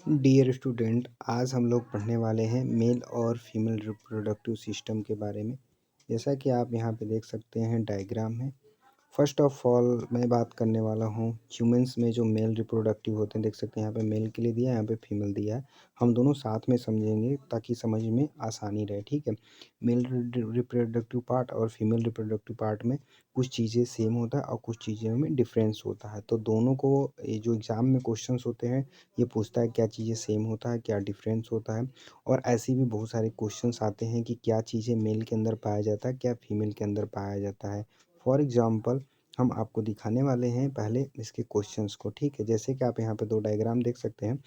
Dear student, आज हम लोग पढ़ने वाले हैं मेल और फीमेल रिप्रोडक्टिव सिस्टम के बारे में। जैसा कि आप यहाँ पे देख सकते हैं डायग्राम है। फर्स्ट ऑफ ऑल मैं बात करने वाला हूँ ह्यूमंस में जो मेल रिप्रोडक्टिव होते हैं। देख सकते हैं यहाँ पे मेल के लिए दिया है, यहाँ पे फीमेल दिया है। हम दोनों साथ में समझेंगे ताकि समझ में आसानी रहे, ठीक है। मेल रिप्रोडक्टिव पार्ट और फीमेल रिप्रोडक्टिव पार्ट में कुछ चीज़ें सेम होता है और कुछ चीज़ें में डिफरेंस होता है। तो दोनों को ये जो एग्ज़ाम में क्वेश्चंस होते हैं ये पूछता है क्या चीज़ें सेम होता है, क्या डिफरेंस होता है। और ऐसे भी बहुत सारे क्वेश्चंस आते हैं कि क्या चीज़ें मेल के अंदर पाया जाता है, क्या फीमेल के अंदर पाया जाता है। फॉर एग्ज़ाम्पल हम आपको दिखाने वाले हैं पहले इसके क्वेश्चंस को, ठीक है। जैसे कि आप यहाँ पे दो डायग्राम देख सकते हैं।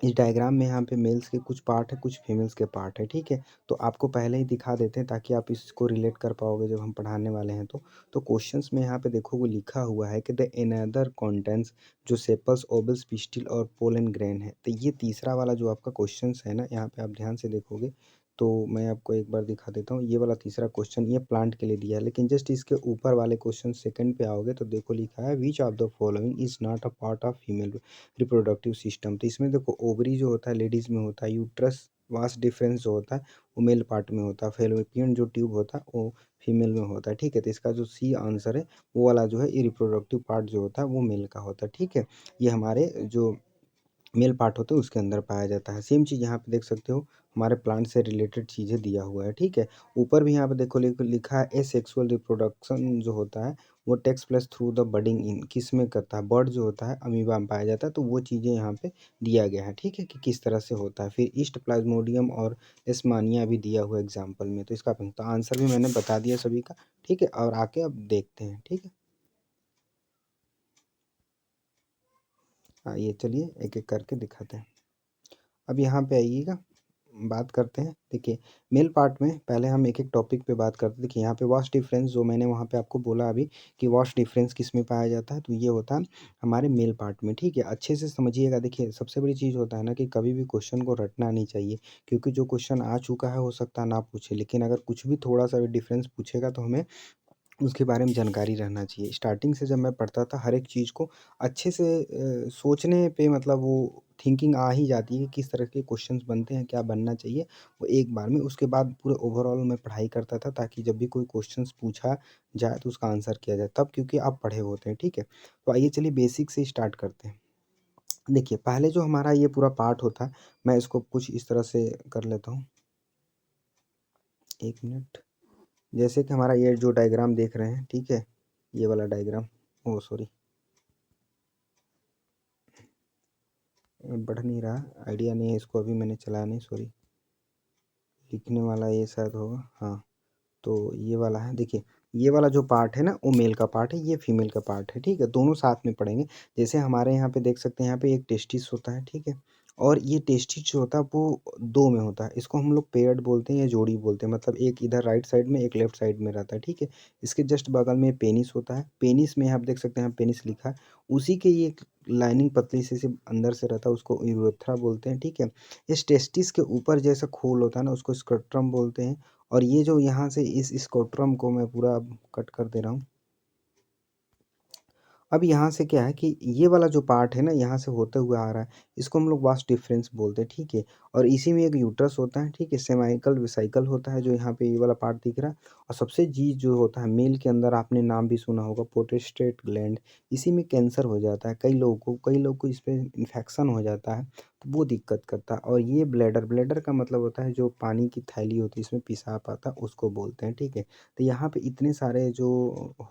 इस डायग्राम में यहाँ पे मेल्स के कुछ पार्ट है, कुछ फीमेल्स के पार्ट है, ठीक है। तो आपको पहले ही दिखा देते हैं ताकि आप इसको रिलेट कर पाओगे जब हम पढ़ाने वाले हैं। तो क्वेश्चंस में यहाँ पे देखोगे लिखा हुआ है कि द अनदर कंटेंट्स जो सेपल्स ओवल्स पिस्टिल और पोलन ग्रेन है। तो ये तीसरा वाला जो आपका क्वेश्चंस है ना, यहाँ पे आप ध्यान से देखोगे तो मैं आपको एक बार दिखा देता हूँ। ये वाला तीसरा क्वेश्चन ये प्लांट के लिए दिया है, लेकिन जस्ट इसके ऊपर वाले क्वेश्चन सेकंड पे आओगे तो देखो लिखा है which of the following is not a part of female reproductive system. तो इसमें देखो ओवरी जो होता है लेडीज में होता है, यूट्रस वास डिफरेंस जो होता है वो मेल पार्ट में होता है, फेलोपियन जो ट्यूब होता है वो फीमेल में होता है, ठीक है। तो इसका जो सी आंसर है वो वाला जो है ये रिप्रोडक्टिव पार्ट जो होता है वो मेल का होता है, ठीक है। ये हमारे जो मेल पार्ट होते हैं उसके अंदर पाया जाता है। सेम चीज़ यहाँ पे देख सकते हो हमारे प्लांट से रिलेटेड चीज़ें दिया हुआ है, ठीक है। ऊपर भी यहाँ पे देखो लिखा है एसेक्सुअल रिप्रोडक्शन जो होता है वो takes place through the budding in, किस में करता है, बर्ड जो होता है अमीबा में पाया जाता है। तो वो चीज़ें यहाँ पे दिया गया है, ठीक है, कि किस तरह से होता है। फिर ईस्ट प्लाज्मोडियम और एस्मानिया भी दिया हुआ एग्जाम्पल में। तो इसका तो आंसर भी मैंने बता दिया सभी का, ठीक है। और आके अब देखते हैं, ठीक है। हाँ, ये चलिए एक एक करके दिखाते हैं। अब यहाँ पे आइएगा, बात करते हैं। देखिए मेल पार्ट में पहले हम एक एक टॉपिक पे बात करते हैं। देखिए यहाँ पे वास्ट डिफरेंस जो मैंने वहाँ पे आपको बोला अभी कि वास्ट डिफरेंस किस में पाया जाता है, तो ये होता है हमारे मेल पार्ट में, ठीक है। अच्छे से समझिएगा। देखिए सबसे बड़ी चीज़ होता है ना कि कभी भी क्वेश्चन को रटना नहीं चाहिए, क्योंकि जो क्वेश्चन आ चुका है हो सकता है ना पूछे, लेकिन अगर कुछ भी थोड़ा सा भी डिफरेंस पूछेगा तो हमें उसके बारे में जानकारी रहना चाहिए। स्टार्टिंग से जब मैं पढ़ता था हर एक चीज़ को अच्छे से सोचने पे मतलब वो थिंकिंग आ ही जाती है कि किस तरह के क्वेश्चंस बनते हैं, क्या बनना चाहिए वो एक बार में। उसके बाद पूरे ओवरऑल मैं पढ़ाई करता था ताकि जब भी कोई क्वेश्चंस पूछा जाए तो उसका आंसर किया जाए, तब क्योंकि आप पढ़े होते हैं, ठीक है। तो आइए चलिए बेसिक से स्टार्ट करते हैं। देखिए पहले जो हमारा ये पूरा पार्ट होता है मैं इसको कुछ इस तरह से कर लेता हूँ, एक मिनट। जैसे कि हमारा ये जो डायग्राम देख रहे हैं, ठीक है, ये वाला डायग्राम, ओ सॉरी बढ़ नहीं रहा, आइडिया नहीं है इसको, अभी मैंने चलाया नहीं, सॉरी। लिखने वाला ये शायद होगा, हाँ। तो ये वाला है, देखिए ये वाला जो पार्ट है ना वो मेल का पार्ट है, ये फीमेल का पार्ट है, ठीक है। दोनों साथ में पढ़ेंगे। जैसे हमारे यहाँ पे देख सकते हैं यहाँ पे एक टेस्टिस होता है, ठीक है। और ये टेस्टिस जो होता है वो दो में होता है, इसको हम लोग पेयर्ड बोलते हैं या जोड़ी बोलते हैं, मतलब एक इधर राइट साइड में एक लेफ्ट साइड में रहता है, ठीक है। इसके जस्ट बगल में पेनिस होता है। पेनिस में आप देख सकते हैं पेनिस लिखा है, उसी के ये एक लाइनिंग पतली सी अंदर से रहता है, उसको यूरेथ्रा बोलते हैं, ठीक है। इस टेस्टिस के ऊपर जैसा खोल होता है ना उसको स्क्रटम बोलते हैं। और ये जो यहाँ से इस स्कोट्रम को मैं पूरा अब कट कर दे रहा हूँ। अब यहाँ से क्या है कि ये वाला जो पार्ट है ना यहाँ से होते हुए आ रहा है, इसको हम लोग वास्ट डिफरेंस बोलते हैं, ठीक है। और इसी में एक यूट्रस होता है, ठीक है, सेमाइकल विसाइकल होता है जो यहाँ पे ये वाला पार्ट दिख रहा है। और सबसे चीज जो होता है मेल के अंदर, आपने नाम भी सुना होगा प्रोस्टेट ग्लैंड। इसी में कैंसर हो जाता है कई लोगों को इस पे इन्फेक्शन हो जाता है, तो वो दिक्कत करता है। और ये ब्लैडर, ब्लैडर का मतलब होता है जो पानी की थैली होती है इसमें पेशाब आता है उसको बोलते हैं, ठीक है। तो यहाँ पे इतने सारे जो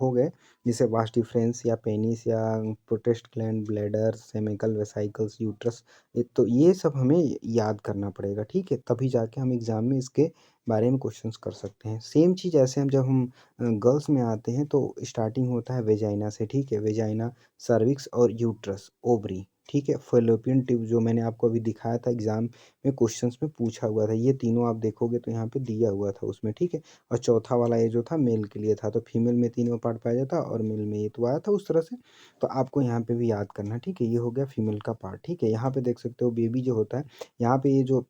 हो गए, जैसे वास्ट डिफरेंस या पेनिस या prostate gland, bladder, seminal vesicles, uterus, तो ये सब हमें याद करना पड़ेगा, ठीक है। तभी जाके हम एग्जाम में इसके बारे में क्वेश्चंस कर सकते हैं। सेम चीज़ ऐसे हम जब हम गर्ल्स में आते हैं तो स्टार्टिंग होता है वेजाइना से, ठीक है। वेजाइना, सर्विक्स और यूट्रस, ओवरी, ठीक है। फेलोपियन ट्यूब जो मैंने आपको अभी दिखाया था एग्जाम में क्वेश्चंस में पूछा हुआ था, ये तीनों आप देखोगे तो यहाँ पे दिया हुआ था उसमें, ठीक है। और चौथा वाला ये जो था मेल के लिए था, तो फीमेल में तीनों पार्ट पाया जाता और मेल में ये तो आया था उस तरह से। तो आपको यहाँ पे भी याद करना, ठीक है। ये हो गया फीमेल का पार्ट, ठीक है। यहाँ पे देख सकते हो बेबी जो होता है, यहाँ पे ये जो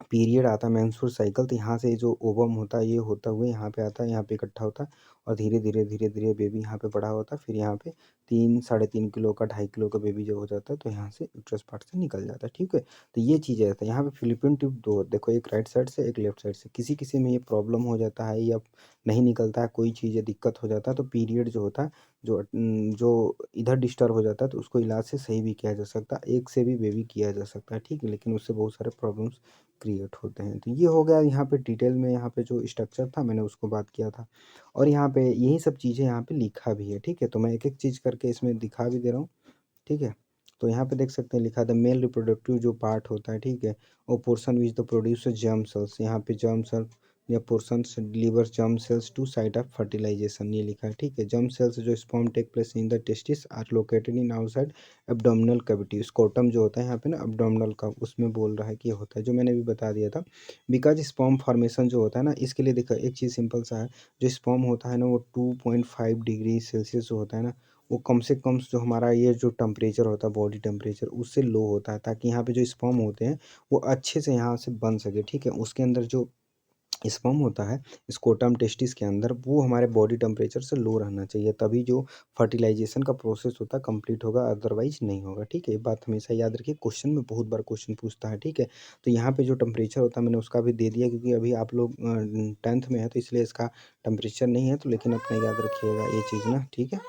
पीरियड आता है मेंस्ट्रुअल साइकिल, तो यहाँ से जो ओवम होता है ये होता हुआ यहाँ पे आता है, यहाँ पे इकट्ठा होता है और धीरे धीरे बेबी यहाँ पे बड़ा होता है। फिर यहाँ पे 3 साढ़े 3 किलो का 2.5 किलो का बेबी जब हो जाता है तो यहाँ से यूट्रस पार्ट से निकल जाता है। ठीक है, तो ये चीज़ रहता है। यहाँ पे फिलिपिन ट्यूब दो देखो, एक राइट साइड से एक लेफ्ट साइड से। किसी किसी में ये प्रॉब्लम हो जाता है या नहीं निकलता है, कोई चीज़ दिक्कत हो जाता है, तो पीरियड जो होता है जो इधर डिस्टर्ब हो जाता है तो उसको इलाज से सही भी किया जा सकता है, एक से भी बेबी किया जा सकता है। ठीक है, लेकिन उससे बहुत सारे प्रॉब्लम्स क्रिएट होते हैं। तो ये हो गया यहाँ पे डिटेल में, यहाँ पे जो स्ट्रक्चर था मैंने उसको बात किया था और यहाँ पे यही सब चीज़ें यहाँ पे लिखा भी है। ठीक है, तो मैं एक एक चीज़ करके इसमें दिखा भी दे रहा हूँ। ठीक है, तो यहाँ पे देख सकते हैं लिखा था मेल रिप्रोडक्टिव जो पार्ट होता है। ठीक है, वो portion which the produce germ cells, यहाँ पे जर्म सेल या portion deliver germ cells to site of fertilization ये लिखा है। ठीक है, जर्म सेल्स जो sperm take place in the testis are located in outside abdominal cavity. Scrotum जो होता है यहाँ पे ना एब्डोमिनल का, उसमें बोल रहा है कि ये होता है, जो मैंने भी बता दिया था। बिकॉज स्पर्म फॉर्मेशन जो होता है ना, इसके लिए देखो एक चीज़ सिंपल सा है, जो स्पर्म होता है ना वो 2.5 डिग्री सेल्सियस जो होता है ना, वो कम से कम जो हमारा ये जो टेम्परेचर होता है बॉडी टेम्परेचर उससे लो होता है, ताकि यहाँ पे जो स्पर्म होते हैं वो अच्छे से यहाँ से बन सके। ठीक है, उसके अंदर जो स्पर्म होता है स्कोटम टेस्टिस के अंदर, वो हमारे बॉडी टेम्परेचर से लो रहना चाहिए, तभी जो फर्टिलाइजेशन का प्रोसेस होता है कंप्लीट होगा, अदरवाइज नहीं होगा। ठीक है, ये बात हमेशा याद रखिए, क्वेश्चन में बहुत बार क्वेश्चन पूछता है। ठीक है, तो यहाँ पे जो टेम्परेचर होता है मैंने उसका भी दे दिया, क्योंकि अभी आप लोग 10th में है तो इसलिए इसका टेम्परेचर नहीं है, तो लेकिन अपना याद रखिएगा ये चीज़ ना। ठीक है।